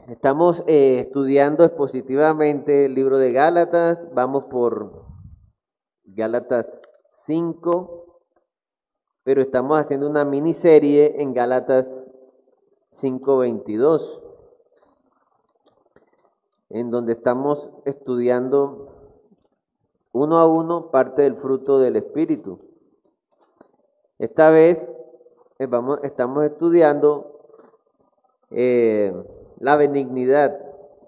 Estamos estudiando expositivamente el libro de Gálatas. Vamos por Gálatas 5, pero estamos haciendo una miniserie en Gálatas 5:22, en donde estamos estudiando uno a uno parte del fruto del Espíritu. Esta vez estamos estudiando la benignidad.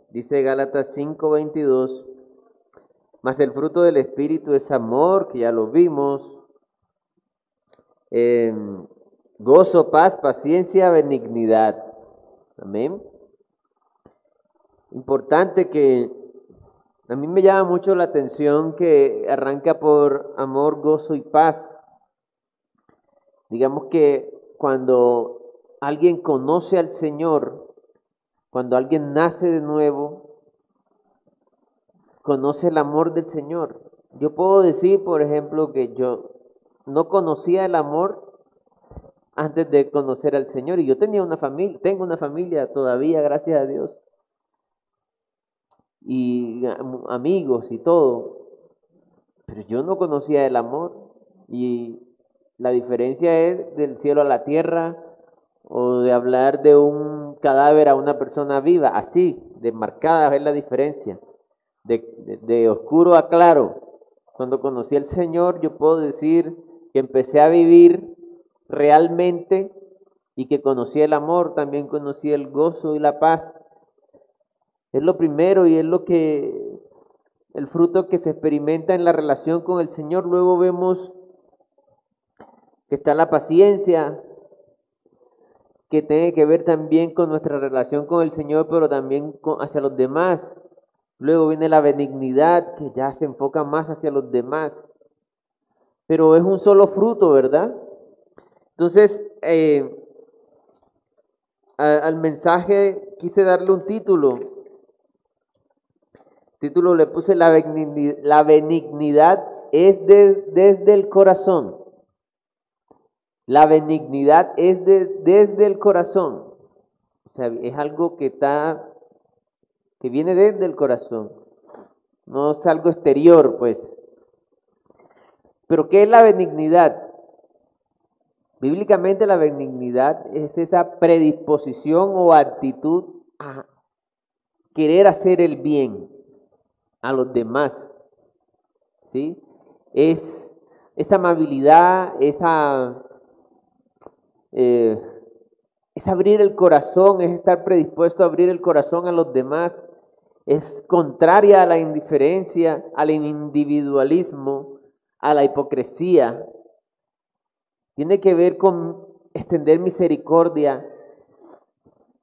Dice Gálatas 5:22, mas el fruto del Espíritu es amor, que ya lo vimos, gozo, paz, paciencia, benignidad. Amén. Importante que a mí me llama mucho la atención que arranca por amor, gozo y paz. Digamos que cuando alguien conoce al Señor, cuando alguien nace de nuevo, conoce el amor del Señor. Yo puedo decir, por ejemplo, que yo no conocía el amor antes de conocer al Señor. Y yo tenía una familia, tengo una familia todavía, gracias a Dios. Y amigos y todo. Pero yo no conocía el amor. Y la diferencia es del cielo a la tierra, o de hablar de un cadáver a una persona viva. Así, de marcada es la diferencia. De oscuro a claro. Cuando conocí al Señor, yo puedo decir que empecé a vivir realmente y que conocí el amor, también conocí el gozo y la paz. Es lo primero y es el fruto que se experimenta en la relación con el Señor. Luego vemos que está la paciencia, que tiene que ver también con nuestra relación con el Señor, pero también hacia los demás. Luego viene la benignidad, que ya se enfoca más hacia los demás. Pero es un solo fruto, ¿verdad? Entonces, al mensaje quise darle un título. Título le puse la benignidad es desde el corazón. La benignidad es desde el corazón. O sea, es algo que viene desde el corazón. No es algo exterior, pues. Pero ¿qué es la benignidad? Bíblicamente la benignidad es esa predisposición o actitud a querer hacer el bien a los demás, ¿sí? Es esa amabilidad, es abrir el corazón, es estar predispuesto a abrir el corazón a los demás, es contraria a la indiferencia, al individualismo, a la hipocresía. Tiene que ver con extender misericordia,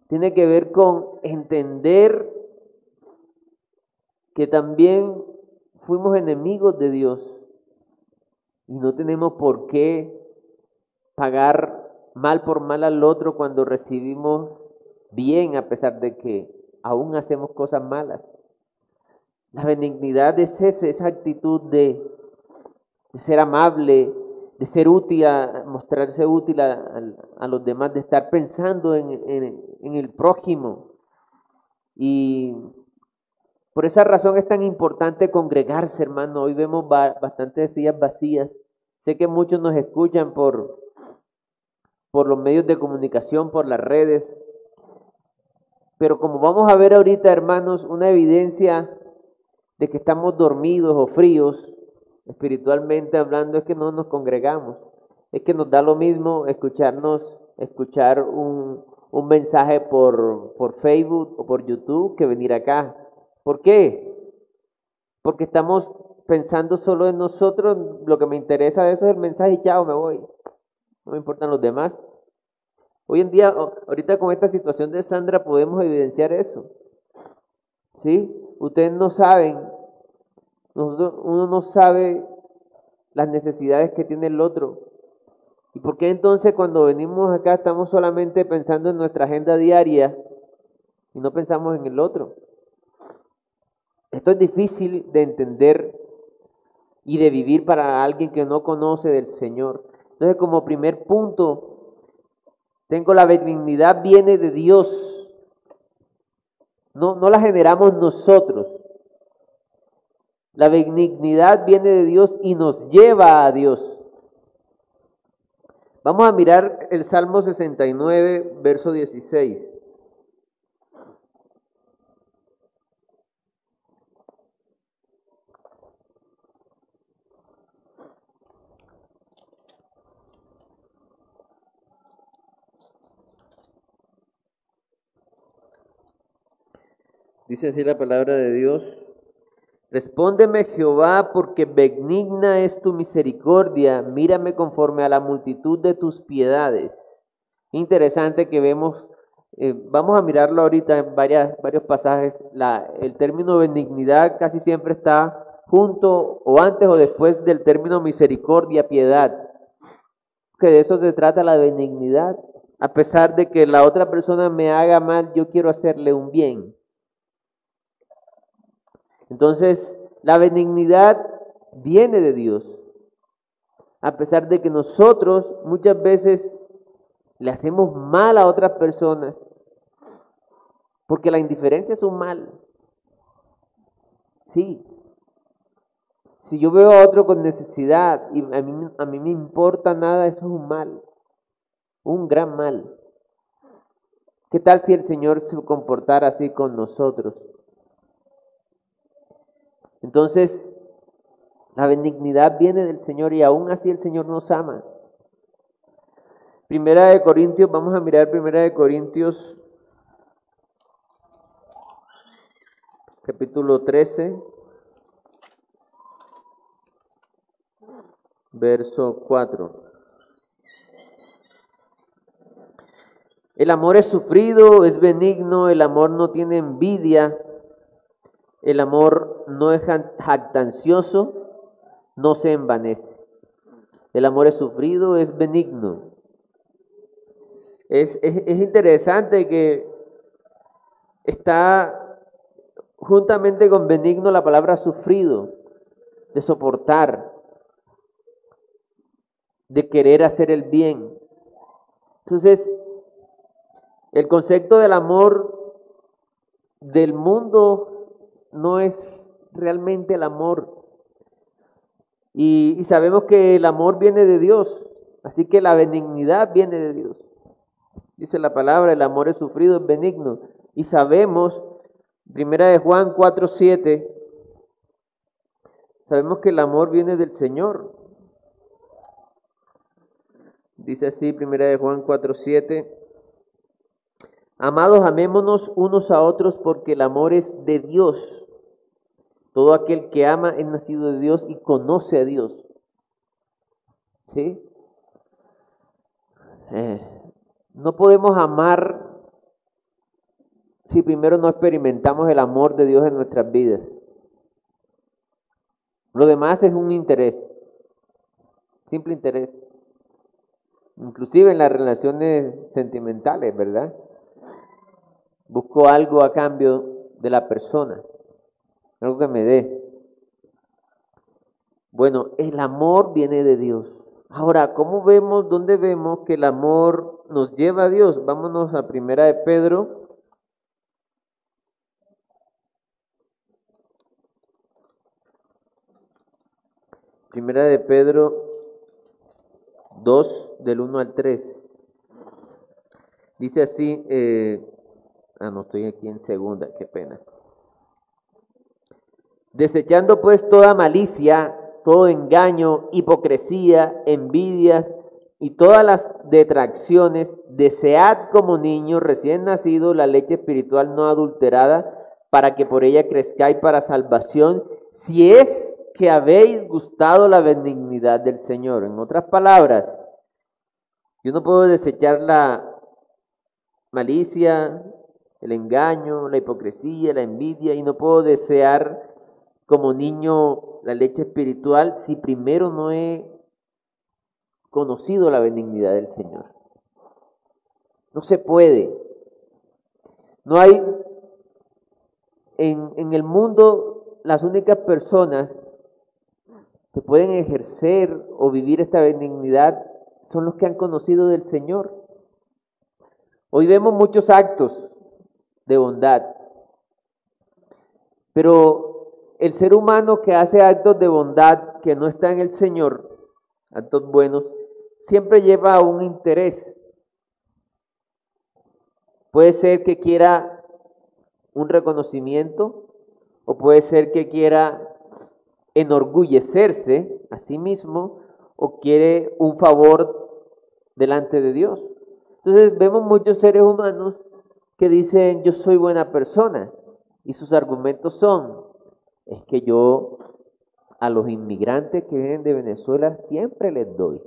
tiene que ver con entender que también fuimos enemigos de Dios y no tenemos por qué pagar mal por mal al otro cuando recibimos bien, a pesar de que aún hacemos cosas malas. La benignidad es esa actitud de ser amable, de ser útil, mostrarse útil a los demás, de estar pensando en el prójimo. Y por esa razón es tan importante congregarse, hermano. Hoy vemos bastantes sillas vacías. Sé que muchos nos escuchan por los medios de comunicación, por las redes. Pero como vamos a ver ahorita, hermanos, una evidencia de que estamos dormidos o fríos, espiritualmente hablando, es que no nos congregamos. Es que nos da lo mismo escuchar un mensaje por Facebook o por YouTube que venir acá. ¿Por qué? Porque estamos pensando solo en nosotros. Lo que me interesa de eso es el mensaje y chao, me voy. No me importan los demás. Hoy en día, ahorita con esta situación de Sandra podemos evidenciar eso. ¿Sí? Ustedes no saben, uno no sabe las necesidades que tiene el otro. ¿Y por qué entonces cuando venimos acá estamos solamente pensando en nuestra agenda diaria y no pensamos en el otro. Esto es difícil de entender y de vivir para alguien que no conoce del Señor. Entonces, como primer punto, tengo la benignidad viene de Dios. No la generamos nosotros. La benignidad viene de Dios y nos lleva a Dios. Vamos a mirar el Salmo 69, verso 16. Dice así la palabra de Dios. Respóndeme, Jehová, porque benigna es tu misericordia, mírame conforme a la multitud de tus piedades. Interesante que vemos, vamos a mirarlo ahorita en varios pasajes, el término benignidad casi siempre está junto o antes o después del término misericordia, piedad, que de eso se trata la benignidad. A pesar de que la otra persona me haga mal, yo quiero hacerle un bien. Entonces, la benignidad viene de Dios, a pesar de que nosotros muchas veces le hacemos mal a otras personas, porque la indiferencia es un mal. Sí, si yo veo a otro con necesidad y a mí me importa nada, eso es un mal, un gran mal. ¿Qué tal si el Señor se comportara así con nosotros? Entonces, la benignidad viene del Señor y aún así el Señor nos ama. Primera de Corintios, vamos a mirar Primera de Corintios, capítulo 13, verso 4. El amor es sufrido, es benigno, el amor no tiene envidia. El amor no es jactancioso, no se envanece. El amor es sufrido, es benigno. Es interesante que está juntamente con benigno la palabra sufrido, de soportar, de querer hacer el bien. Entonces, el concepto del amor del mundo no es realmente el amor. Y sabemos que el amor viene de Dios, así que la benignidad viene de Dios. Dice la palabra, el amor es sufrido, es benigno. Y sabemos, primera de Juan 4:7, sabemos que el amor viene del Señor. Dice así, primera de Juan 4:7. Amados, amémonos unos a otros porque el amor es de Dios. Todo aquel que ama es nacido de Dios y conoce a Dios. ¿Sí? No podemos amar si primero no experimentamos el amor de Dios en nuestras vidas. Lo demás es un interés, simple interés. Inclusive en las relaciones sentimentales, ¿verdad? Busco algo a cambio de la persona, algo que me dé. Bueno, el amor viene de Dios. Ahora, ¿cómo vemos, dónde vemos que el amor nos lleva a Dios? Vámonos a Primera de Pedro. Primera de Pedro 2, del 1 al 3. Dice así, no estoy aquí en segunda, qué pena. Desechando pues toda malicia, todo engaño, hipocresía, envidias y todas las detracciones, desead como niños recién nacidos la leche espiritual no adulterada, para que por ella crezcáis para salvación, si es que habéis gustado la benignidad del Señor. En otras palabras, yo no puedo desechar la malicia, el engaño, la hipocresía, la envidia, y no puedo desear como niño la leche espiritual si primero no he conocido la benignidad del Señor. No se puede. No hay en el mundo las únicas personas que pueden ejercer o vivir esta benignidad son los que han conocido del Señor. Hoy vemos muchos actos de bondad, pero el ser humano que hace actos de bondad que no está en el Señor, actos buenos, siempre lleva un interés. Puede ser que quiera un reconocimiento o puede ser que quiera enorgullecerse a sí mismo o quiere un favor delante de Dios. Entonces vemos muchos seres humanos que dicen yo soy buena persona y sus argumentos son, es que yo a los inmigrantes que vienen de Venezuela siempre les doy.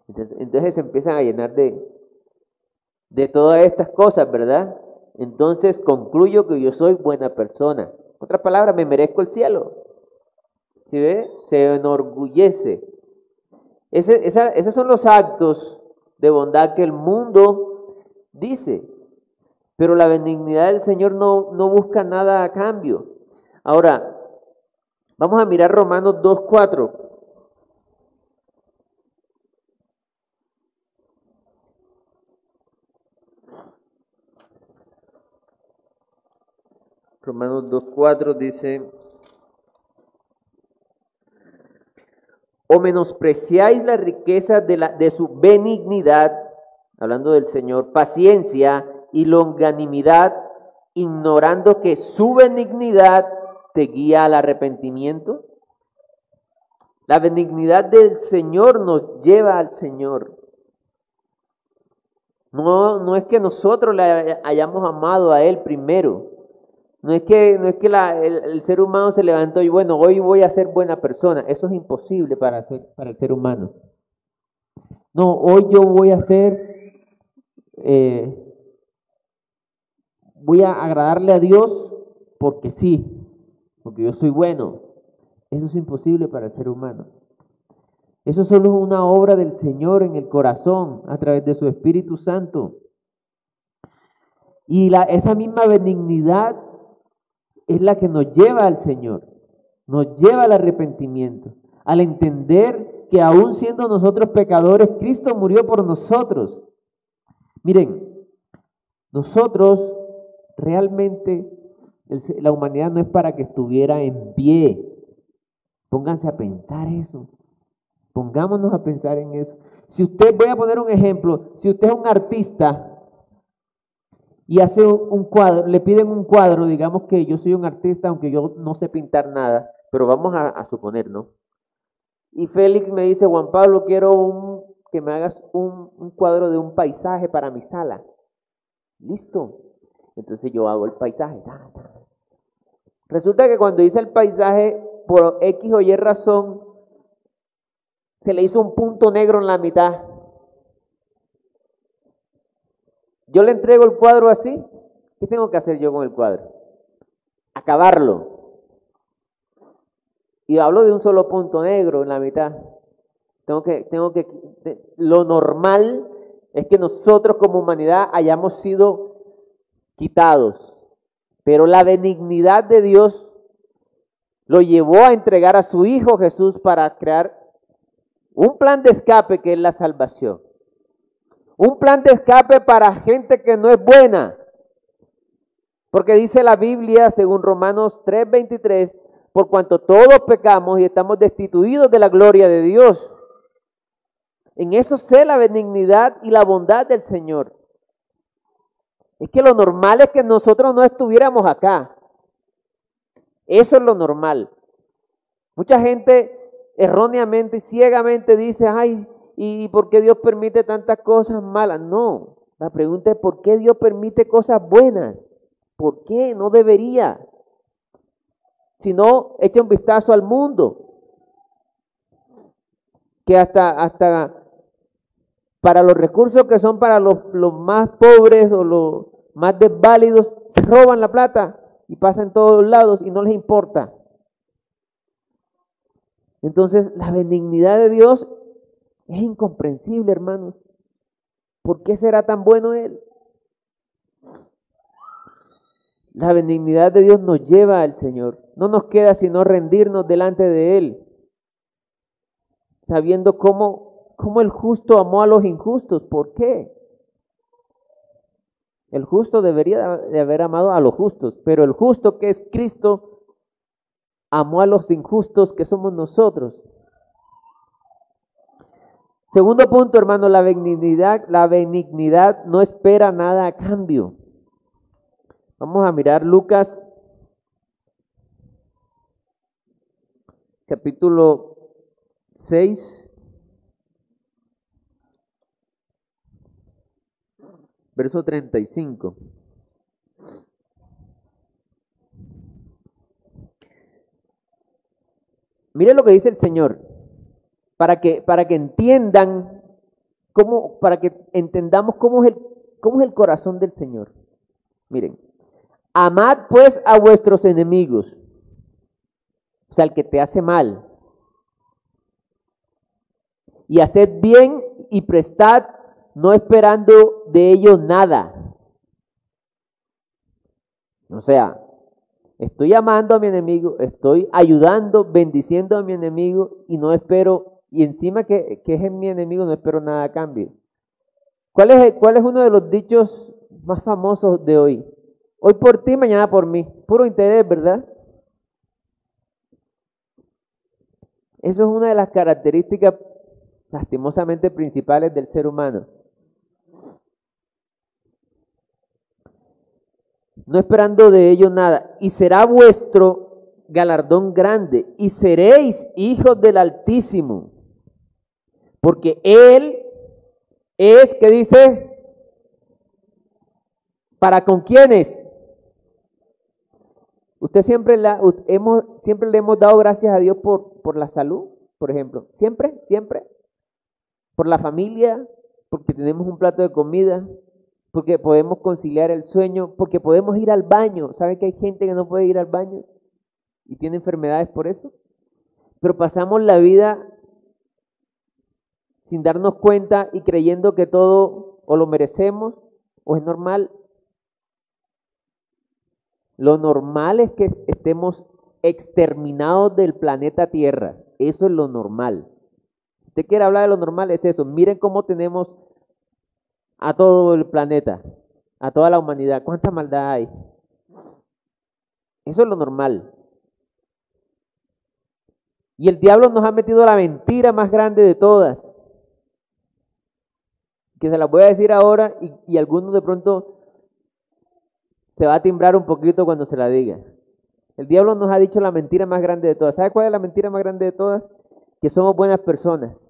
Entonces se empiezan a llenar de todas estas cosas, ¿verdad? Entonces concluyo que yo soy buena persona. En otras palabras, me merezco el cielo. ¿Sí ve? Se enorgullece. Esos son los actos de bondad que el mundo dice. Pero la benignidad del Señor no busca nada a cambio. Ahora, vamos a mirar Romanos 2:4. Romanos 2:4 dice: ¿o menospreciáis la riqueza de su benignidad, hablando del Señor, paciencia y longanimidad, ignorando que su benignidad te guía al arrepentimiento? La benignidad del Señor nos lleva al Señor. No es que nosotros le hayamos amado a Él primero. No es que el ser humano se levantó y bueno, hoy voy a ser buena persona. Eso es imposible para el ser humano. No, hoy yo voy a voy a agradarle a Dios porque sí, porque yo soy bueno. Eso es imposible para el ser humano. Eso solo es una obra del Señor en el corazón a través de su Espíritu Santo. Y esa misma benignidad es la que nos lleva al Señor, nos lleva al arrepentimiento, al entender que aún siendo nosotros pecadores, Cristo murió por nosotros. Miren, nosotros realmente, la humanidad no es para que estuviera en pie. Pónganse a pensar eso. Pongámonos a pensar en eso. Si usted, voy a poner un ejemplo, si usted es un artista y hace un cuadro, le piden un cuadro, digamos que yo soy un artista, aunque yo no sé pintar nada, pero vamos a suponer, ¿no? Y Félix me dice, Juan Pablo, quiero que me hagas un cuadro de un paisaje para mi sala. Listo. Entonces yo hago el paisaje. Resulta que cuando hice el paisaje, por X o Y razón, se le hizo un punto negro en la mitad. Yo le entrego el cuadro así. ¿Qué tengo que hacer yo con el cuadro? Acabarlo. Y hablo de un solo punto negro en la mitad. Lo normal es que nosotros como humanidad hayamos sido quitados. Pero la benignidad de Dios lo llevó a entregar a su Hijo Jesús para crear un plan de escape que es la salvación. Un plan de escape para gente que no es buena. Porque dice la Biblia, según Romanos 3:23, por cuanto todos pecamos y estamos destituidos de la gloria de Dios. En eso sé la benignidad y la bondad del Señor. Es que lo normal es que nosotros no estuviéramos acá. Eso es lo normal. Mucha gente erróneamente y ciegamente dice, ay, ¿y por qué Dios permite tantas cosas malas? No, la pregunta es ¿por qué Dios permite cosas buenas? ¿Por qué? No debería. Si no, echa un vistazo al mundo. Que hasta para los recursos que son para los más pobres o los más desválidos, se roban la plata y pasan en todos lados y no les importa. Entonces, la benignidad de Dios es incomprensible, hermanos. ¿Por qué será tan bueno Él? La benignidad de Dios nos lleva al Señor. No nos queda sino rendirnos delante de Él, sabiendo cómo el justo amó a los injustos. ¿Por qué? El justo debería de haber amado a los justos, pero el justo, que es Cristo, amó a los injustos, que somos nosotros. Segundo punto, hermano, la benignidad no espera nada a cambio. Vamos a mirar Lucas capítulo 6, verso 35. Mire lo que dice el Señor, para que entiendan para que entendamos cómo es el corazón del Señor. Miren, amad pues a vuestros enemigos, o sea, el que te hace mal, y haced bien y prestad, no esperando de ellos nada. O sea, estoy amando a mi enemigo, estoy ayudando, bendiciendo a mi enemigo y no espero, y encima que es mi enemigo, no espero nada a cambio. ¿Cuál es uno de los dichos más famosos de hoy? Hoy por ti, mañana por mí. Puro interés, ¿verdad? Eso es una de las características lastimosamente principales del ser humano. No esperando de ello nada. Y será vuestro galardón grande, y seréis hijos del Altísimo. Porque Él es, ¿qué dice? ¿Para con quiénes? Usted siempre le hemos dado gracias a Dios por la salud, por ejemplo. Siempre. Por la familia, porque tenemos un plato de comida, porque podemos conciliar el sueño, porque podemos ir al baño. ¿Saben que hay gente que no puede ir al baño y tiene enfermedades por eso? Pero pasamos la vida sin darnos cuenta y creyendo que todo o lo merecemos o es normal. Lo normal es que estemos exterminados del planeta Tierra. Eso es lo normal. Si usted quiere hablar de lo normal, es eso. Miren cómo tenemos a todo el planeta, a toda la humanidad. ¿Cuánta maldad hay? Eso es lo normal. Y el diablo nos ha metido la mentira más grande de todas, que se las voy a decir ahora y algunos de pronto se va a timbrar un poquito cuando se la diga. El diablo nos ha dicho la mentira más grande de todas. ¿Sabe cuál es la mentira más grande de todas? Que somos buenas personas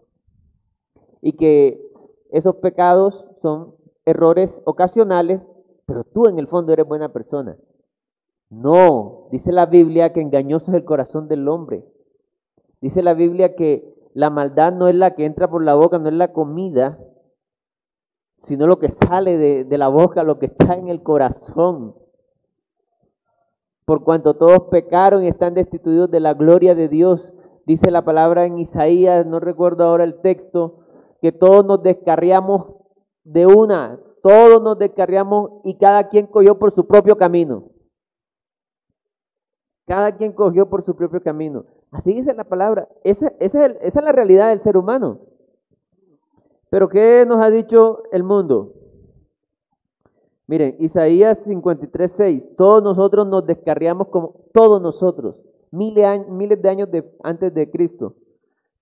y que esos pecados son errores ocasionales, pero tú en el fondo eres buena persona. No, dice la Biblia que engañoso es el corazón del hombre. Dice la Biblia que la maldad no es la que entra por la boca, no es la comida, sino lo que sale de la boca, lo que está en el corazón. Por cuanto todos pecaron y están destituidos de la gloria de Dios, dice la palabra en Isaías, no recuerdo ahora el texto, que todos nos descarriamos de una, todos nos descarriamos y cada quien cogió por su propio camino. Cada quien cogió por su propio camino. Así dice la palabra. Esa es la realidad del ser humano. Pero ¿qué nos ha dicho el mundo? Miren, Isaías 53:6, todos nosotros nos descarriamos todos nosotros, miles de años antes de Cristo,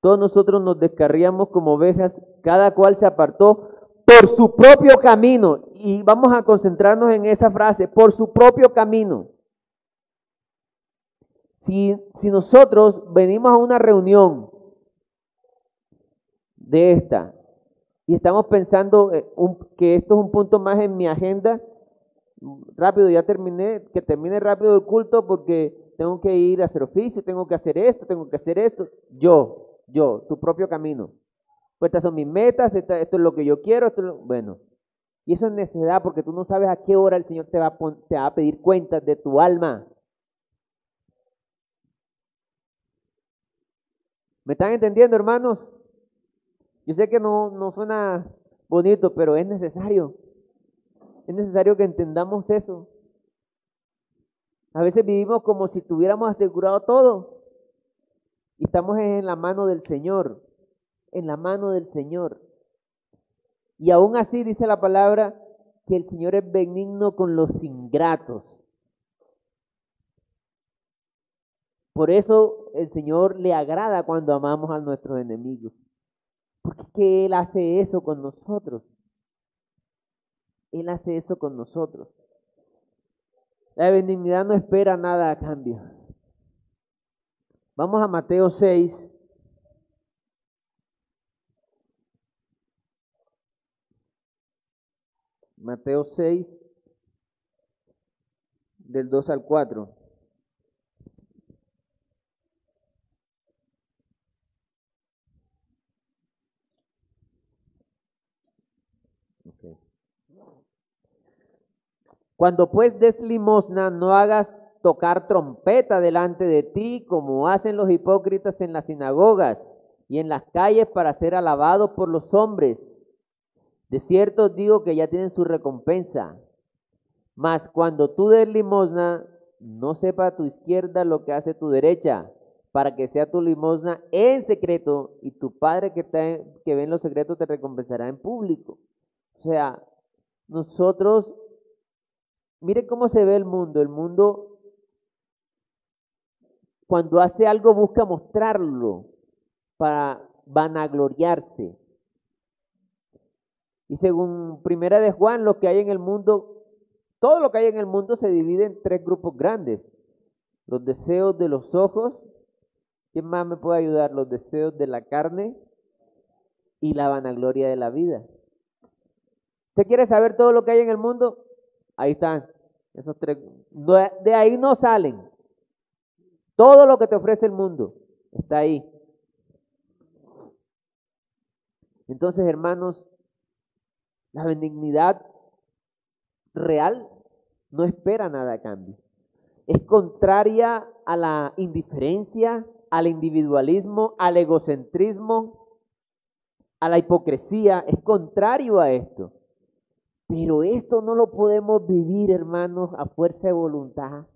todos nosotros nos descarriamos como ovejas, cada cual se apartó por su propio camino. Y vamos a concentrarnos en esa frase, por su propio camino. Si nosotros venimos a una reunión de esta, y estamos pensando que esto es un punto más en mi agenda, rápido, ya terminé, que termine rápido el culto porque tengo que ir a hacer oficio, tengo que hacer esto, tu propio camino. Pues estas son mis metas, esto es lo que yo quiero, bueno. Y eso es necedad porque tú no sabes a qué hora el Señor te va a pedir cuentas de tu alma. ¿Me están entendiendo, hermanos? Yo sé que no suena bonito, pero es necesario. Es necesario que entendamos eso. A veces vivimos como si tuviéramos asegurado todo y estamos en la mano del Señor, en la mano del Señor. Y aún así dice la palabra que el Señor es benigno con los ingratos. Por eso el Señor le agrada cuando amamos a nuestros enemigos. Porque Él hace eso con nosotros. Él hace eso con nosotros. La benignidad no espera nada a cambio. Vamos a Mateo 6. Mateo 6, del 2 al 4. Okay. Cuando pues des limosna, no hagas tocar trompeta delante de ti, como hacen los hipócritas en las sinagogas y en las calles para ser alabados por los hombres. De cierto os digo que ya tienen su recompensa. Mas cuando tú des limosna, no sepa tu izquierda lo que hace tu derecha, para que sea tu limosna en secreto, y tu Padre que ve en los secretos te recompensará en público. O sea, nosotros, miren cómo se ve el mundo. El mundo, cuando hace algo, busca mostrarlo para vanagloriarse. Y según Primera de Juan, lo que hay en el mundo, todo lo que hay en el mundo se divide en tres grupos grandes. Los deseos de los ojos. ¿Quién más me puede ayudar? Los deseos de la carne y la vanagloria de la vida. ¿Usted quiere saber todo lo que hay en el mundo? Ahí están. Esos tres. De ahí no salen. Todo lo que te ofrece el mundo está ahí. Entonces, hermanos, la benignidad real no espera nada a cambio. Es contraria a la indiferencia, al individualismo, al egocentrismo, a la hipocresía. Es contrario a esto. Pero esto no lo podemos vivir, hermanos, a fuerza de voluntad.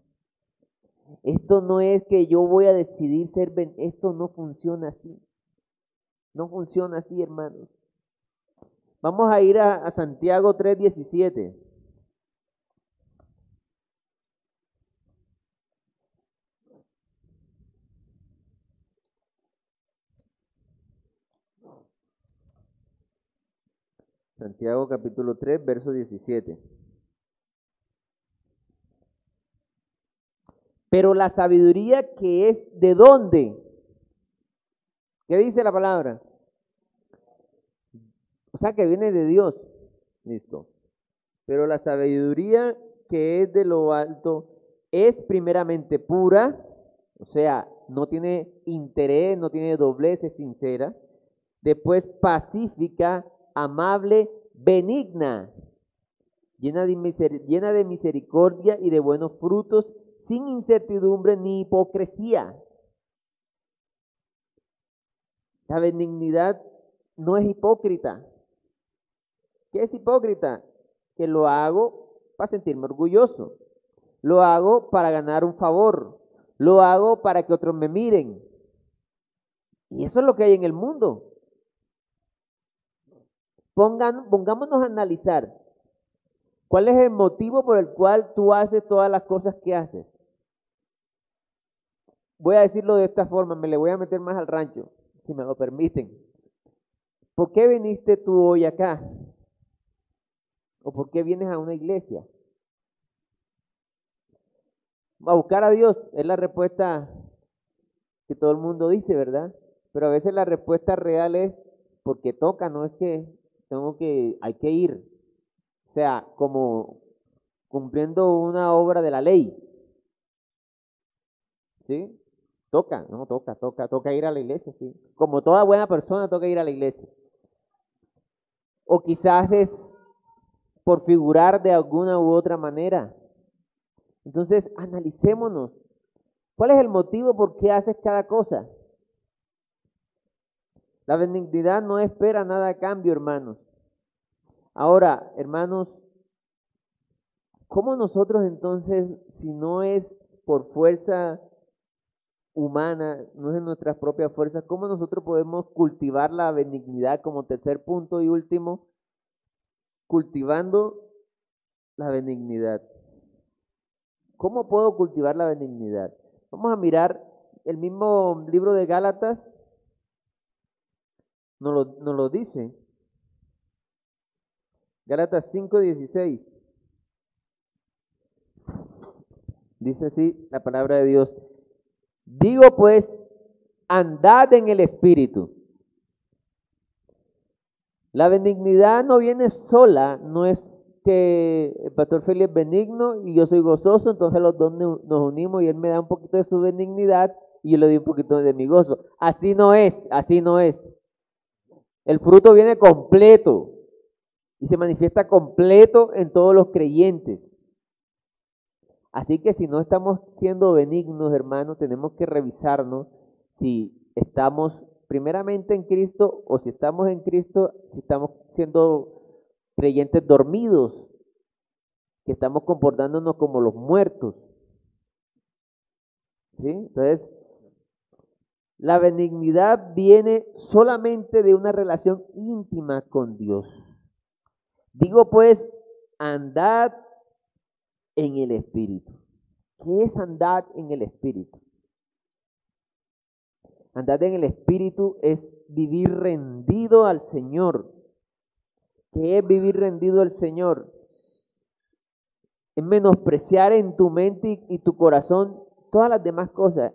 Esto no es que yo voy a decidir ser esto no funciona así. No funciona así, hermanos. Vamos a ir a Santiago 3:17. Santiago capítulo 3, verso 17. Pero la sabiduría que es ¿de dónde? ¿Qué dice la palabra? O sea, que viene de Dios. Listo. Pero la sabiduría que es de lo alto es primeramente pura, o sea, no tiene interés, no tiene doblez, es sincera. Después pacífica, amable, benigna, llena de misericordia y de buenos frutos, sin incertidumbre ni hipocresía. La benignidad no es hipócrita. ¿Qué es hipócrita? Que lo hago para sentirme orgulloso. Lo hago para ganar un favor. Lo hago para que otros me miren. Y eso es lo que hay en el mundo. Pongámonos a analizar. ¿Cuál es el motivo por el cual tú haces todas las cosas que haces? Voy a decirlo de esta forma, me le voy a meter más al rancho, si me lo permiten. ¿Por qué viniste tú hoy acá? ¿O por qué vienes a una iglesia? A buscar a Dios, es la respuesta que todo el mundo dice, ¿verdad? Pero a veces la respuesta real es porque toca, no es que hay que ir. O sea, como cumpliendo una obra de la ley. ¿Sí? Toca ir a la iglesia, sí. Como toda buena persona toca ir a la iglesia. O quizás es por figurar de alguna u otra manera. Entonces, analicémonos. ¿Cuál es el motivo por qué haces cada cosa? La benignidad no espera nada a cambio, hermanos. Ahora, hermanos, ¿cómo nosotros entonces, si no es por fuerza humana, no es en nuestras propias fuerzas. ¿Cómo nosotros podemos cultivar la benignidad como tercer punto y último? Cultivando la benignidad. ¿Cómo puedo cultivar la benignidad? Vamos a mirar el mismo libro de Gálatas, nos lo dice. Gálatas 5:16. Dice así la palabra de Dios. Digo pues, andad en el Espíritu. La benignidad no viene sola, no es que el pastor Félix es benigno y yo soy gozoso, entonces los dos nos unimos y él me da un poquito de su benignidad y yo le doy un poquito de mi gozo. Así no es, así no es. El fruto viene completo y se manifiesta completo en todos los creyentes. Así que si no estamos siendo benignos, hermanos, tenemos que revisarnos si estamos primeramente en Cristo o si estamos en Cristo, si estamos siendo creyentes dormidos, que estamos comportándonos como los muertos. ¿Sí? Entonces, la benignidad viene solamente de una relación íntima con Dios. Digo pues, andad en el Espíritu. ¿Qué es andar en el Espíritu? Andar en el Espíritu es vivir rendido al Señor. ¿Qué es vivir rendido al Señor? Es menospreciar en tu mente y tu corazón todas las demás cosas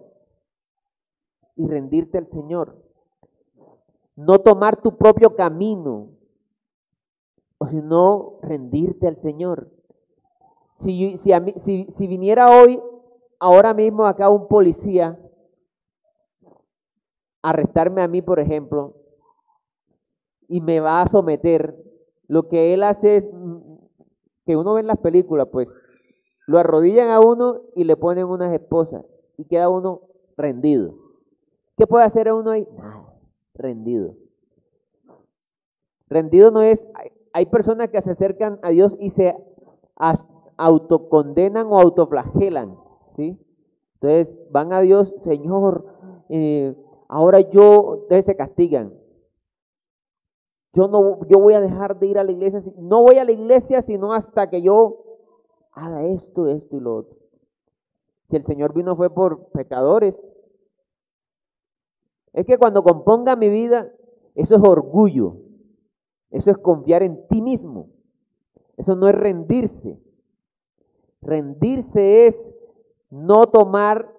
y rendirte al Señor. No tomar tu propio camino, o sino rendirte al Señor. Si viniera ahora mismo acá un policía a arrestarme a mí, por ejemplo, y me va a someter, lo que él hace es, que uno ve en las películas, pues, lo arrodillan a uno y le ponen unas esposas y queda uno rendido. ¿Qué puede hacer uno ahí? Nada, rendido. Rendido no es, hay personas que se acercan a Dios y se autocondenan o autoflagelan, ¿sí? Entonces van a Dios, Señor, ahora entonces se castigan. Yo voy a dejar de ir a la iglesia, no voy a la iglesia sino hasta que yo haga esto y lo otro. Si el Señor vino fue por pecadores. Es que cuando componga mi vida, eso es orgullo, eso es confiar en ti mismo, eso no es rendirse. Rendirse es no tomar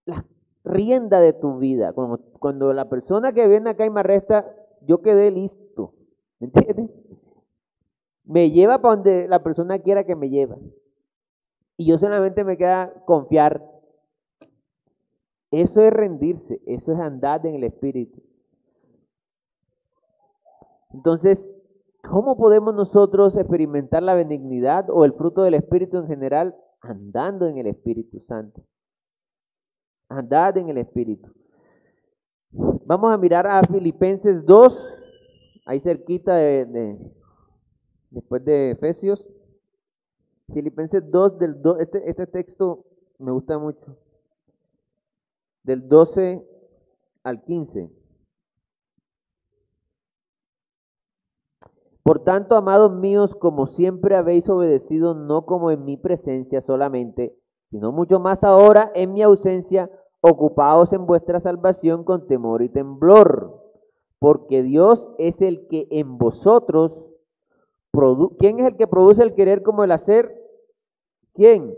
la rienda de tu vida. Cuando la persona que viene acá y me arresta, yo quedé listo, ¿me entiendes? Me lleva para donde la persona quiera que me lleve. Y yo solamente me queda confiar. Eso es rendirse, eso es andar en el Espíritu. Entonces, ¿cómo podemos nosotros experimentar la benignidad o el fruto del Espíritu en general? Andando en el Espíritu Santo. Andad en el Espíritu. Vamos a mirar a Filipenses 2, ahí cerquita después de Efesios. Filipenses 2, este texto me gusta mucho. Del 12 al 15. Por tanto, amados míos, como siempre habéis obedecido, no como en mi presencia solamente, sino mucho más ahora en mi ausencia, ocupaos en vuestra salvación con temor y temblor, porque Dios es el que en vosotros ¿quién es el que produce el querer como el hacer? ¿Quién?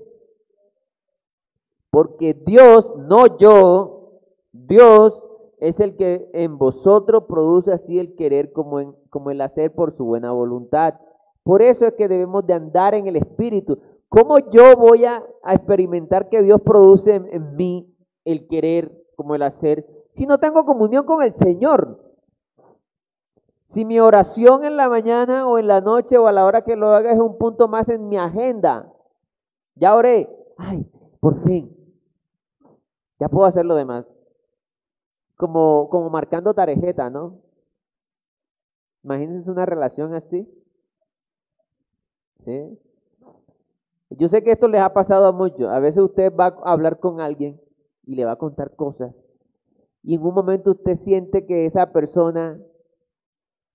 Porque Dios, no yo, Dios es el que en vosotros produce así el querer como el hacer por su buena voluntad. Por eso es que debemos de andar en el Espíritu. ¿Cómo yo voy a experimentar que Dios produce en mí el querer como el hacer si no tengo comunión con el Señor? Si mi oración en la mañana o en la noche o a la hora que lo haga es un punto más en mi agenda. Ya oré, ay, por fin, ya puedo hacer lo demás. Como marcando tarjeta, ¿no? Imagínense una relación así. ¿Sí? Yo sé que esto les ha pasado a muchos. A veces usted va a hablar con alguien y le va a contar cosas. Y en un momento usted siente que esa persona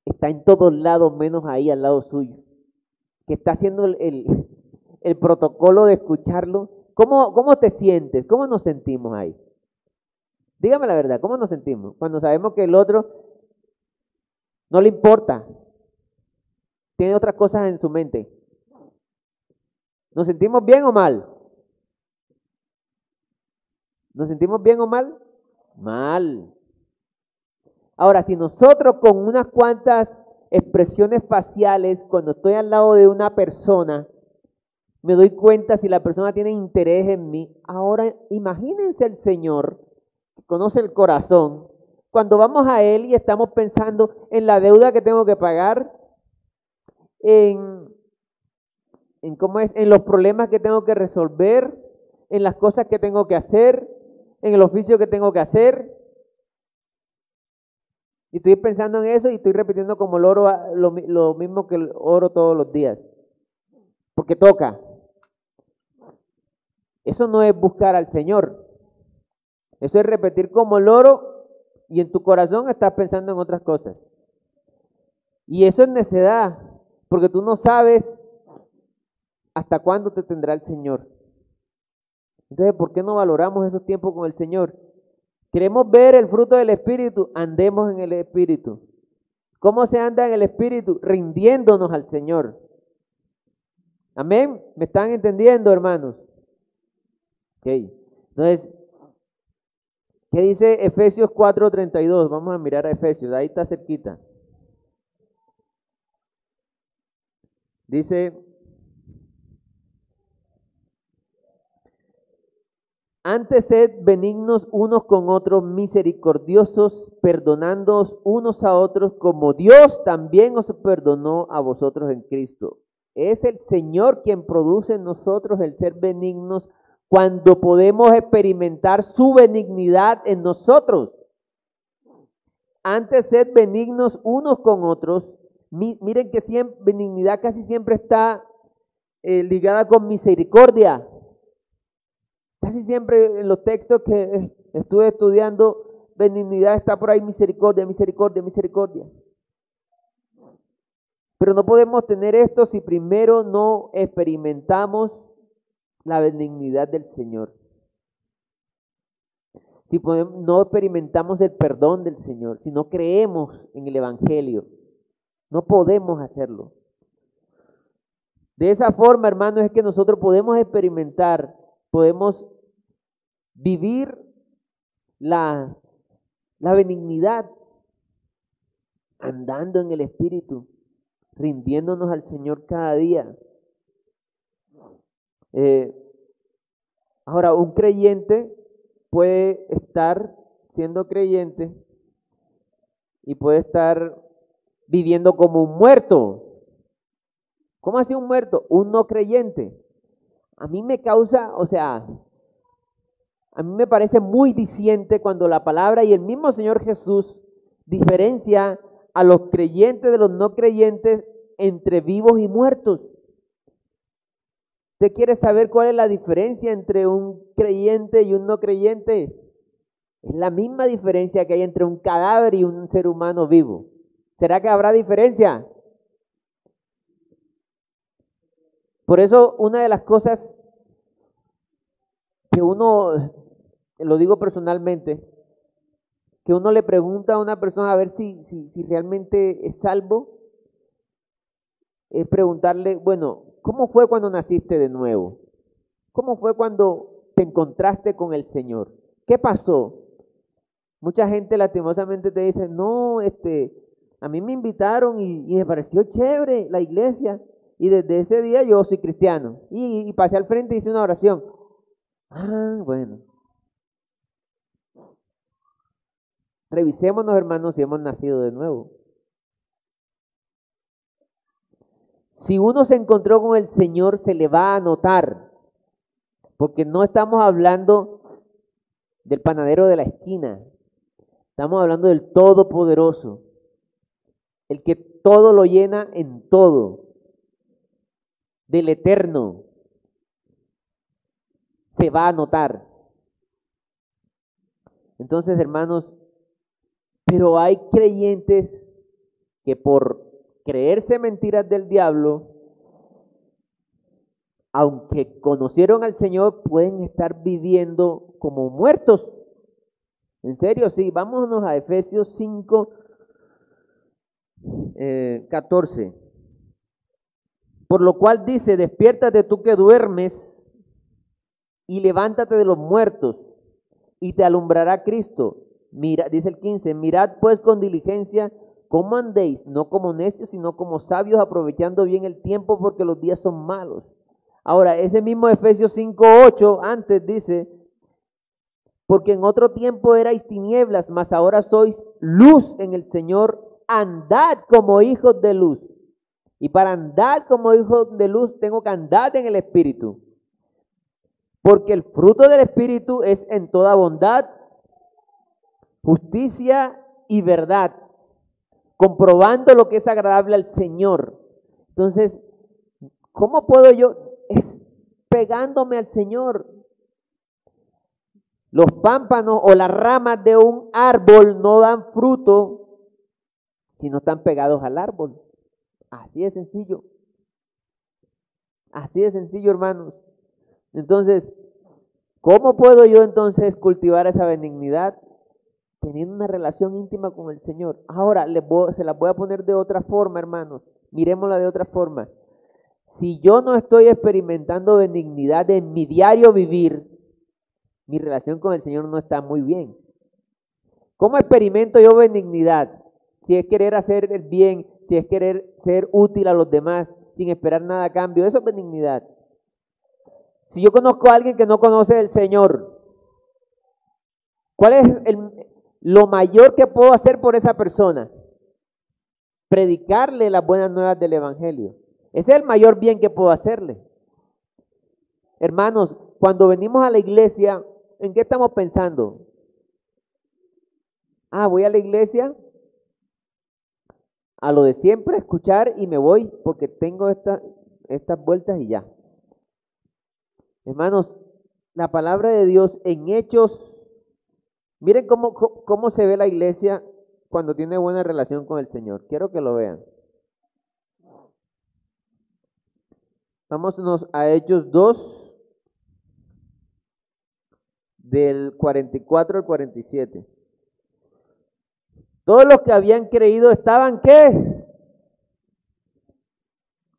está en todos lados menos ahí al lado suyo. Que está haciendo el protocolo de escucharlo. ¿Cómo te sientes? ¿Cómo nos sentimos ahí? Dígame la verdad, ¿cómo nos sentimos? Cuando sabemos que el otro no le importa, tiene otras cosas en su mente. ¿Nos sentimos bien o mal? ¿Nos sentimos bien o mal? Mal. Ahora, si nosotros con unas cuantas expresiones faciales, cuando estoy al lado de una persona, me doy cuenta si la persona tiene interés en mí. Ahora, imagínense el Señor, que conoce el corazón, cuando vamos a Él y estamos pensando en la deuda que tengo que pagar, en los problemas que tengo que resolver, en las cosas que tengo que hacer, en el oficio que tengo que hacer. Y estoy pensando en eso y estoy repitiendo como el oro, lo mismo que el oro todos los días. Porque toca. Eso no es buscar al Señor. Eso es repetir como el oro y en tu corazón estás pensando en otras cosas. Y eso es necedad, porque tú no sabes hasta cuándo te tendrá el Señor. Entonces, ¿por qué no valoramos esos tiempos con el Señor? Queremos ver el fruto del Espíritu, andemos en el Espíritu. ¿Cómo se anda en el Espíritu? Rindiéndonos al Señor. Amén. ¿Me están entendiendo, hermanos? Ok. Entonces, ¿qué dice Efesios 4:32? Vamos a mirar a Efesios, ahí está cerquita. Dice: antes sed benignos unos con otros, misericordiosos, perdonándoos unos a otros, como Dios también os perdonó a vosotros en Cristo. Es el Señor quien produce en nosotros el ser benignos cuando podemos experimentar su benignidad en nosotros. Antes sed benignos unos con otros. Miren que benignidad casi siempre está ligada con misericordia. Casi siempre en los textos que estuve estudiando, benignidad está por ahí, misericordia, misericordia, misericordia. Pero no podemos tener esto si primero no experimentamos la benignidad del Señor. Si no experimentamos el perdón del Señor, si no creemos en el Evangelio, no podemos hacerlo. De esa forma, hermanos, es que nosotros podemos experimentar, podemos vivir la benignidad, andando en el Espíritu, rindiéndonos al Señor cada día. Ahora, un creyente puede estar siendo creyente y puede estar viviendo como un muerto. ¿Cómo así un muerto? Un no creyente. A mí me causa, a mí me parece muy diciente cuando la palabra y el mismo Señor Jesús diferencia a los creyentes de los no creyentes entre vivos y muertos. ¿Usted quiere saber cuál es la diferencia entre un creyente y un no creyente? Es la misma diferencia que hay entre un cadáver y un ser humano vivo. ¿Será que habrá diferencia? Por eso, una de las cosas que uno, lo digo personalmente, que uno le pregunta a una persona a ver si realmente es salvo, es preguntarle, bueno, ¿cómo fue cuando naciste de nuevo? ¿Cómo fue cuando te encontraste con el Señor? ¿Qué pasó? Mucha gente lastimosamente te dice, no, a mí me invitaron y me pareció chévere la iglesia y desde ese día yo soy cristiano. Y pasé al frente y hice una oración. Ah, bueno. Revisémonos, hermanos, si hemos nacido de nuevo. Si uno se encontró con el Señor, se le va a notar, porque no estamos hablando del panadero de la esquina, estamos hablando del Todopoderoso, el que todo lo llena en todo, del Eterno, se va a notar. Entonces, hermanos, pero hay creyentes que por creerse mentiras del diablo, aunque conocieron al Señor, pueden estar viviendo como muertos. En serio, sí, vámonos a Efesios 5, 14. Por lo cual dice, despiértate tú que duermes y levántate de los muertos y te alumbrará Cristo. Mira, dice el 15, mirad pues con diligencia cómo andéis, no como necios, sino como sabios, aprovechando bien el tiempo porque los días son malos. Ahora, ese mismo Efesios 5:8 antes dice, porque en otro tiempo erais tinieblas, mas ahora sois luz en el Señor, andad como hijos de luz. Y para andar como hijos de luz tengo que andar en el Espíritu. Porque el fruto del Espíritu es en toda bondad, justicia y verdad, comprobando lo que es agradable al Señor. Entonces, ¿cómo puedo yo? Es pegándome al Señor. Los pámpanos o las ramas de un árbol no dan fruto si no están pegados al árbol. Así de sencillo. Así de sencillo, hermanos. Entonces, ¿cómo puedo yo entonces cultivar esa benignidad? Teniendo una relación íntima con el Señor. Ahora, se la voy a poner de otra forma, hermanos. Mirémosla de otra forma. Si yo no estoy experimentando benignidad en mi diario vivir, mi relación con el Señor no está muy bien. ¿Cómo experimento yo benignidad? Si es querer hacer el bien, si es querer ser útil a los demás, sin esperar nada a cambio, eso es benignidad. Si yo conozco a alguien que no conoce al Señor, ¿cuál es lo mayor que puedo hacer por esa persona? Predicarle las buenas nuevas del Evangelio. Ese es el mayor bien que puedo hacerle. Hermanos, cuando venimos a la iglesia, ¿en qué estamos pensando? Voy a la iglesia a lo de siempre, escuchar y me voy porque tengo estas vueltas y ya. Hermanos, la palabra de Dios en Hechos, miren cómo se ve la iglesia cuando tiene buena relación con el Señor. Quiero que lo vean. Vámonos a Hechos 2, del 44 al 47. Todos los que habían creído estaban, ¿qué?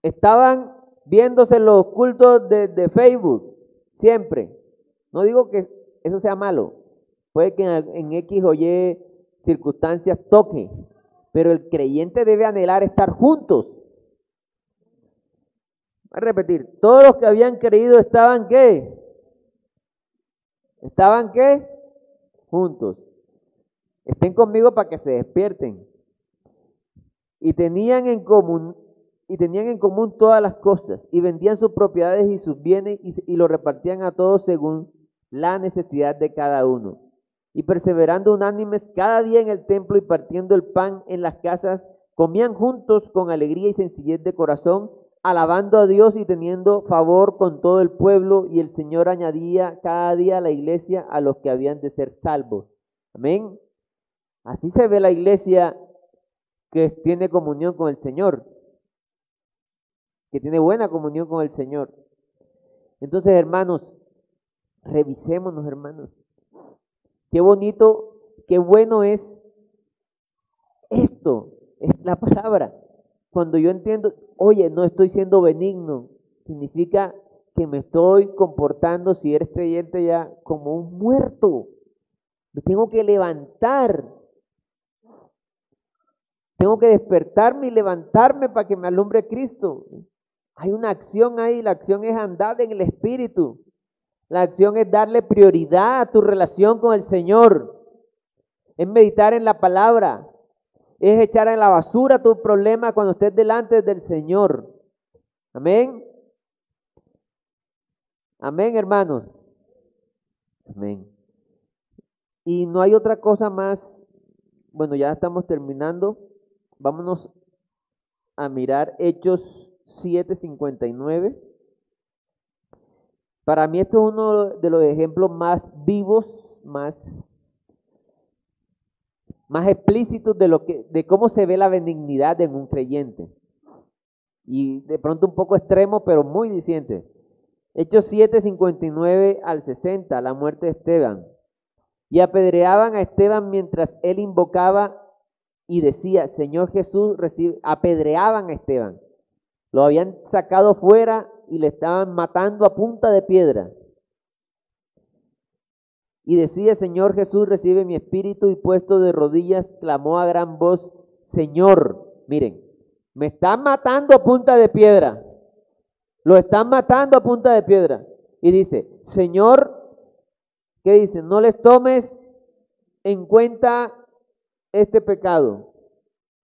Estaban viéndose los cultos de Facebook, siempre. No digo que eso sea malo. Puede que en X o Y circunstancias toque, pero el creyente debe anhelar estar juntos. Voy a repetir, todos los que habían creído estaban, ¿qué? ¿Estaban qué? Juntos. Estén conmigo para que se despierten. Y tenían en común todas las cosas, y vendían sus propiedades y sus bienes, y lo repartían a todos según la necesidad de cada uno. Y perseverando unánimes cada día en el templo y partiendo el pan en las casas, comían juntos con alegría y sencillez de corazón, alabando a Dios y teniendo favor con todo el pueblo, y el Señor añadía cada día a la iglesia a los que habían de ser salvos. Amén. Así se ve la iglesia que tiene comunión con el Señor, que tiene buena comunión con el Señor. Entonces, hermanos, revisémonos, hermanos. Qué bonito, qué bueno es esto, es la palabra. Cuando yo entiendo, oye, no estoy siendo benigno, significa que me estoy comportando, si eres creyente ya, como un muerto. Me tengo que levantar. Tengo que despertarme y levantarme para que me alumbre Cristo. Hay una acción ahí, la acción es andar en el Espíritu. La acción es darle prioridad a tu relación con el Señor. Es meditar en la palabra. Es echar en la basura tu problema cuando estés delante del Señor. Amén. Amén, hermanos. Amén. Y no hay otra cosa más. Bueno, ya estamos terminando. Vámonos a mirar Hechos 7:59. Para mí esto es uno de los ejemplos más vivos, más explícitos de cómo se ve la benignidad en un creyente. Y de pronto un poco extremo, pero muy diciente. Hechos 7, 59 al 60, la muerte de Esteban. Y apedreaban a Esteban mientras él invocaba y decía, Señor Jesús, recibe. Apedreaban a Esteban. Lo habían sacado fuera y le estaban matando a punta de piedra. Y decía, Señor Jesús, recibe mi espíritu, y puesto de rodillas, clamó a gran voz, Señor, miren, me están matando a punta de piedra. Lo están matando a punta de piedra. Y dice, Señor, ¿qué dice? No les tomes en cuenta este pecado.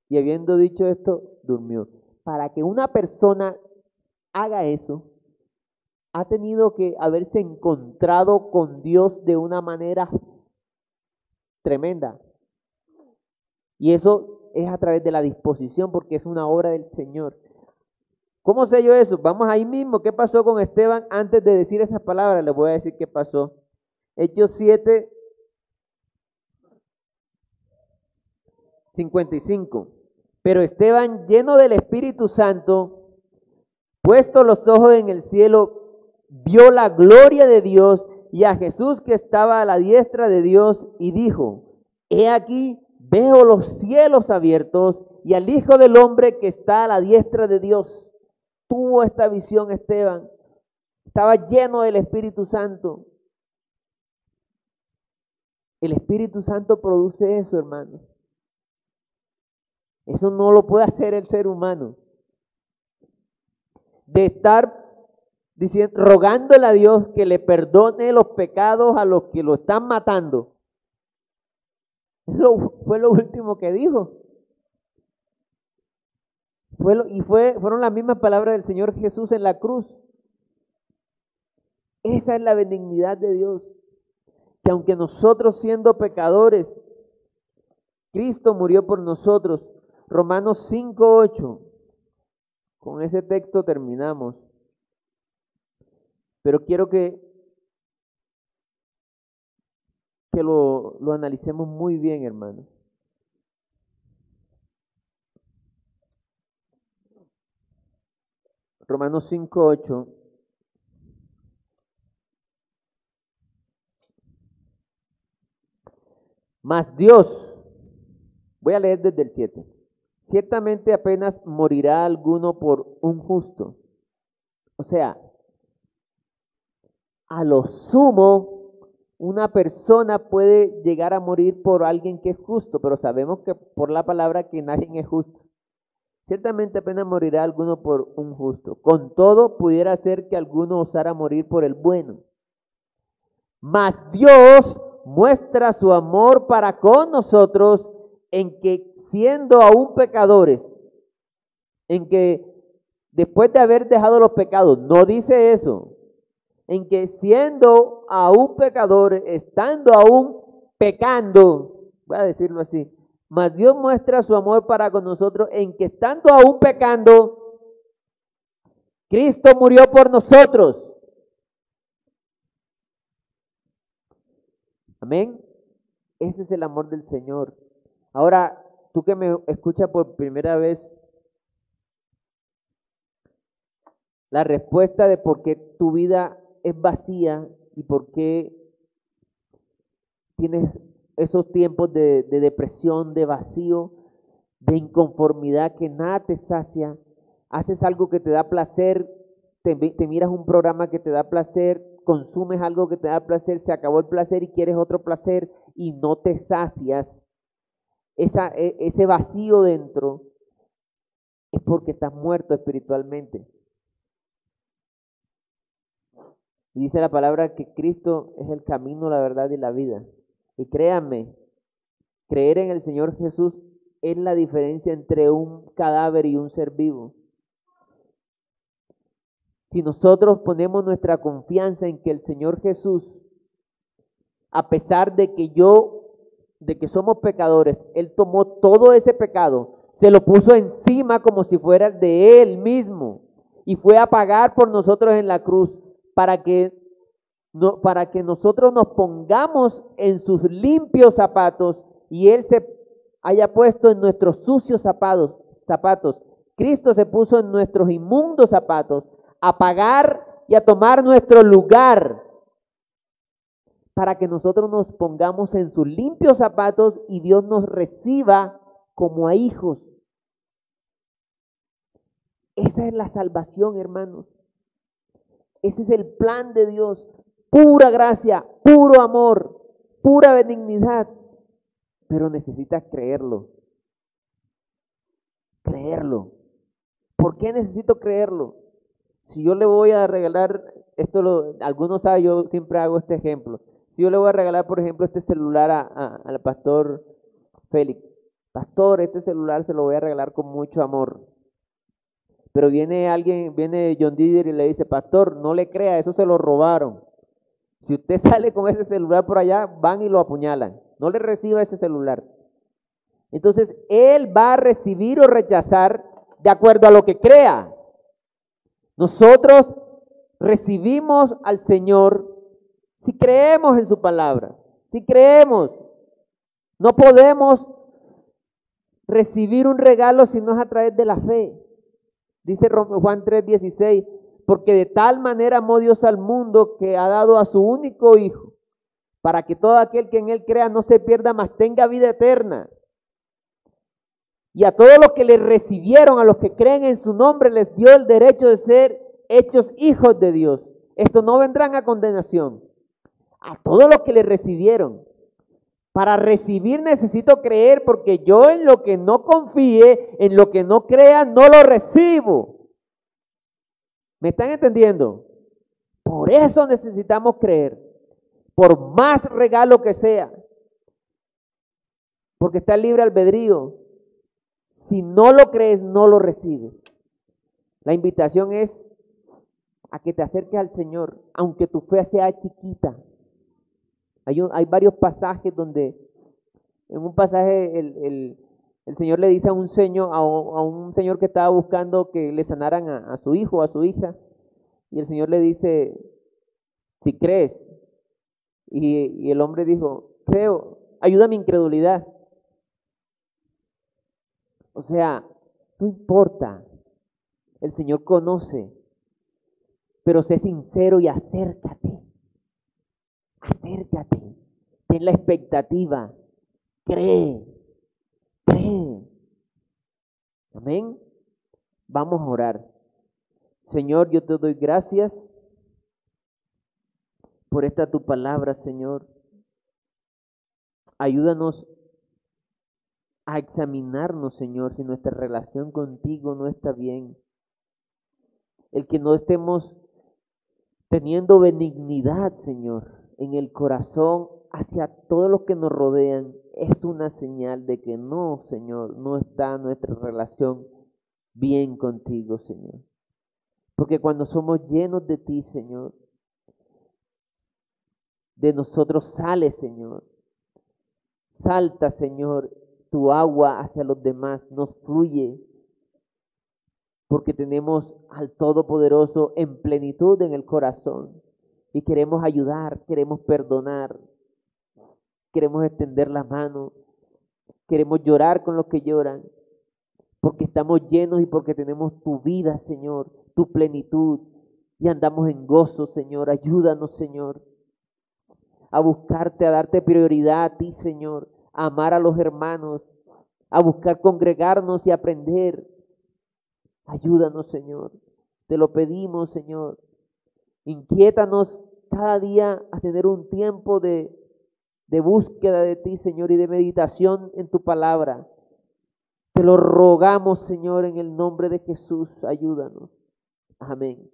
Y habiendo dicho esto, durmió. Para que una persona haga eso, ha tenido que haberse encontrado con Dios de una manera tremenda. Y eso es a través de la disposición, porque es una obra del Señor. ¿Cómo sé yo eso? Vamos ahí mismo. ¿Qué pasó con Esteban? Antes de decir esas palabras, les voy a decir qué pasó. Hechos 7, 55. Pero Esteban, lleno del Espíritu Santo, puesto los ojos en el cielo, vio la gloria de Dios y a Jesús que estaba a la diestra de Dios, y dijo, he aquí, veo los cielos abiertos y al Hijo del Hombre que está a la diestra de Dios. Tuvo esta visión Esteban, estaba lleno del Espíritu Santo. El Espíritu Santo produce eso, hermano. Eso no lo puede hacer el ser humano. De estar diciendo, rogándole a Dios que le perdone los pecados a los que lo están matando. Eso fue lo último que dijo. Fueron las mismas palabras del Señor Jesús en la cruz. Esa es la benignidad de Dios. Que aunque nosotros siendo pecadores, Cristo murió por nosotros. Romanos 5:8. Con ese texto terminamos. Pero quiero que lo analicemos muy bien, hermanos. Romanos 5:8. Mas Dios, voy a leer desde el 7. Ciertamente apenas morirá alguno por un justo. O sea, a lo sumo, una persona puede llegar a morir por alguien que es justo, pero sabemos que por la palabra que nadie es justo. Ciertamente apenas morirá alguno por un justo. Con todo, pudiera ser que alguno osara morir por el bueno. Mas Dios muestra su amor para con nosotros en que siendo aún pecadores, en que después de haber dejado los pecados, no dice eso, en que siendo aún pecadores, estando aún pecando, voy a decirlo así, mas Dios muestra su amor para con nosotros en que estando aún pecando, Cristo murió por nosotros. Amén. Ese es el amor del Señor. Ahora, tú que me escuchas por primera vez, la respuesta de por qué tu vida es vacía y por qué tienes esos tiempos de depresión, de vacío, de inconformidad, que nada te sacia, haces algo que te da placer, te miras un programa que te da placer, consumes algo que te da placer, se acabó el placer y quieres otro placer y no te sacias. Ese vacío dentro es porque estás muerto espiritualmente. Y dice la palabra que Cristo es el camino, la verdad y la vida. Y créanme, creer en el Señor Jesús es la diferencia entre un cadáver y un ser vivo. Si nosotros ponemos nuestra confianza en que el Señor Jesús, a pesar de que somos pecadores, Él tomó todo ese pecado, se lo puso encima como si fuera de Él mismo y fue a pagar por nosotros en la cruz para que no, para que nosotros nos pongamos en sus limpios zapatos y Él se haya puesto en nuestros sucios zapatos. Cristo se puso en nuestros inmundos zapatos a pagar y a tomar nuestro lugar para que nosotros nos pongamos en sus limpios zapatos y Dios nos reciba como a hijos. Esa es la salvación, hermanos. Ese es el plan de Dios. Pura gracia, puro amor, pura benignidad. Pero necesitas creerlo. Creerlo. ¿Por qué necesito creerlo? Si yo le voy a regalar, algunos saben, yo siempre hago este ejemplo. Si yo le voy a regalar, por ejemplo, este celular al pastor Félix. Pastor, este celular se lo voy a regalar con mucho amor. Pero viene John Didier y le dice, pastor, no le crea, eso se lo robaron. Si usted sale con ese celular por allá, van y lo apuñalan. No le reciba ese celular. Entonces, él va a recibir o rechazar de acuerdo a lo que crea. Nosotros recibimos al Señor si creemos en su palabra. Si creemos, no podemos recibir un regalo si no es a través de la fe. Dice Juan 3:16, porque de tal manera amó Dios al mundo que ha dado a su único Hijo, para que todo aquel que en Él crea no se pierda, mas tenga vida eterna. Y a todos los que le recibieron, a los que creen en su nombre, les dio el derecho de ser hechos hijos de Dios. Estos no vendrán a condenación. A todos los que le recibieron. Para recibir necesito creer, porque yo en lo que no confíe, en lo que no crea, no lo recibo. ¿Me están entendiendo? Por eso necesitamos creer, por más regalo que sea, porque está el libre albedrío. Si no lo crees, no lo recibes. La invitación es a que te acerques al Señor, aunque tu fe sea chiquita. Hay varios pasajes donde, en un pasaje el Señor le dice a un señor que estaba buscando que le sanaran a su hijo o a su hija, y el Señor le dice, si crees, y el hombre dijo, creo, ayuda a mi incredulidad. O sea, no importa, el Señor conoce, pero sé sincero y acércate, ten la expectativa, cree. Amén. Vamos a orar. Señor, yo te doy gracias por esta tu palabra, Señor. Ayúdanos a examinarnos, Señor, si nuestra relación contigo no está bien. El que no estemos teniendo benignidad, Señor, en el corazón hacia todos los que nos rodean, es una señal de que no, Señor, no está nuestra relación bien contigo, Señor. Porque cuando somos llenos de ti, Señor, de nosotros sale, Señor. Salta, Señor, tu agua hacia los demás, nos fluye. Porque tenemos al Todopoderoso en plenitud en el corazón. Y queremos ayudar, queremos perdonar, queremos extender la mano, queremos llorar con los que lloran. Porque estamos llenos y porque tenemos tu vida, Señor, tu plenitud. Y andamos en gozo, Señor. Ayúdanos, Señor, a buscarte, a darte prioridad a ti, Señor, a amar a los hermanos, a buscar congregarnos y aprender. Ayúdanos, Señor, te lo pedimos, Señor. Inquiétanos cada día a tener un tiempo de búsqueda de ti, Señor, y de meditación en tu palabra. Te lo rogamos, Señor, en el nombre de Jesús. Ayúdanos. Amén.